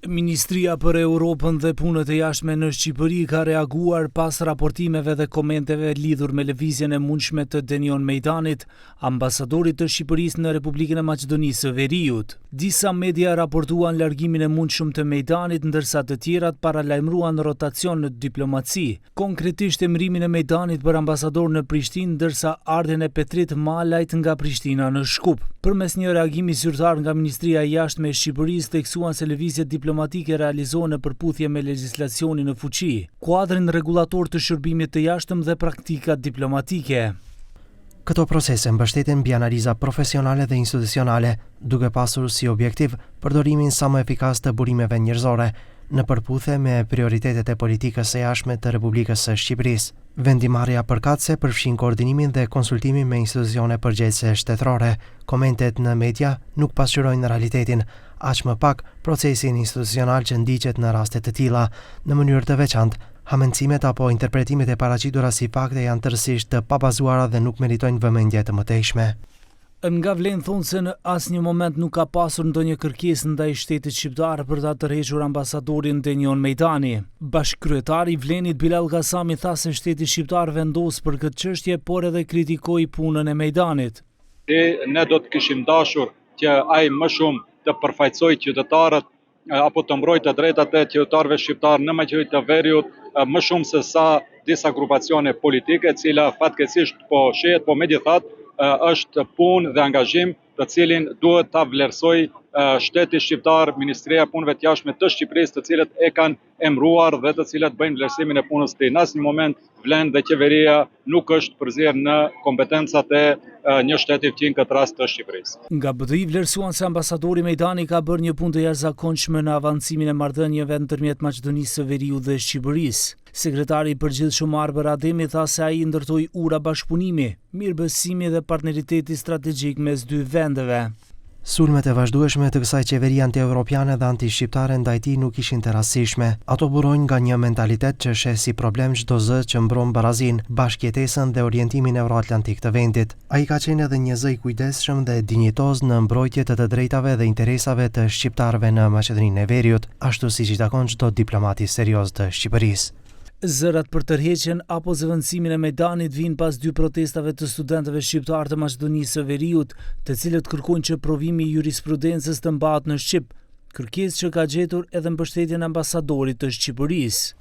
Ministria për Europën dhe Punët e Jashtme në Shqipëri ka reaguar pas raportimeve dhe komenteve lidhur me lëvizjen e mundshme të Denion Mejdanit, ambasadorit të Shqipërisë në Republikën e Maqedonisë së Veriut. Disa media raportuan largimin e mundshëm të Mejdanit, ndërsa të tjerat paralajmëruan rotacion në diplomaci. Konkretisht emërimin e Mejdanit për ambasador në Prishtinë, ndërsa ardhen e Petrit Malajt nga Prishtina në Shkup. Përmes një reagimi zyrtar nga Ministria e Jashtme e Shqipërisë, theksuan se lëvizjet diplomatike realizohen në përputhje me legjislacionin në fuqi, kuadrin rregullator të shërbimit të jashtëm dhe praktikat diplomatike. Këto procese mbështeten mbi analiza profesionale dhe institucionale, duke pasur si objektiv përdorimin sa më efikas të burimeve njerëzore, në përputhje me prioritetet e politikës së jashtme të Republikës së Shqipërisë. Vendimarrja përkatëse përfshin koordinimin dhe konsultimin me institucione përgjegjëse shtetërore. Komentet në media nuk pasqyrojnë realitetin, aq më pak procesin institucional që ndiqet në raste të tilla. Në mënyrë të veçantë, hamendësimet apo interpretimet e paraqitura si fakte janë tërësisht të pabazuara dhe nuk meritojnë vëmendje të mëtejshme. Nga vlen thonë se në asnjë moment nuk ka pasur ndonjë kërkesë ndaj shtetit shqiptar për ta tërhequr ambasadorin Denion Mejdani. Bashkëkryetari i Vlenit Bilal Kasami tha se shteti shqiptar vendos për këtë çështje, por edhe kritikoi punën e Mejdanit. Ne do të kishim dashur që ai më shumë të përfaqësojë qytetarët apo të mbrojtë të drejtat e qytetarëve shqiptar në Maqedoninë të Veriut, më shumë se sa disa grupacione politike, e cila fatkeqësisht po shehet, po megjithatë është punë dhe angazhim të cilin duhet ta vlerësoj shteti shqiptar, Ministria e Punëve të Jashtme të Shqipërisë, të cilët e kanë emëruar dhe të cilët bëjnë vlerësimin e punës së tij. Në asnjë moment Vlen dhe qeveria nuk është përzier në kompetencat e një shteti fqin, këtë rast të Shqipërisë. Nga BDI vlerësuan se ambasadori Mejdani ka bërë një punë të jashtëzakonshme në avancimin e marrëdhënieve ndërmjet Maqedonisë së Veriut dhe Shqipërisë. Sekretari i përgjithshëm Arber Ademi tha se ai ndërtoi ura bashkëpunimi, mirëbësimi dhe partneriteti strategjik mes dy vendeve. Sulmet e vazhdueshme të kësaj qeveri anti-europiane dhe anti-shqiptare ndaj tij nuk ishin të rastësishme. Ato burojnë nga një mentalitet që sheh si problem çdo zë që mbron barazin, bashkëjetesën dhe orientimin euroatlantik të vendit. Ai ka qenë edhe një zë i kujdesshëm dhe dinjitoz në mbrojtje të drejtave dhe interesave të shqiptarëve në Maqedoninë e Veriut, ashtu siç i takon çdo diplomat i serioz të Shqipërisë. Zërat për tërheqjen apo zëvendësimin e Mejdanit vijnë pas dy protestave të studentëve shqiptar të Maqedonisë së Veriut, të cilët kërkojnë që provimi i jurisprudencës të mbahet në Shqip, kërkesë që ka gjetur edhe mbështetjen e ambasadorit të Shqipërisë.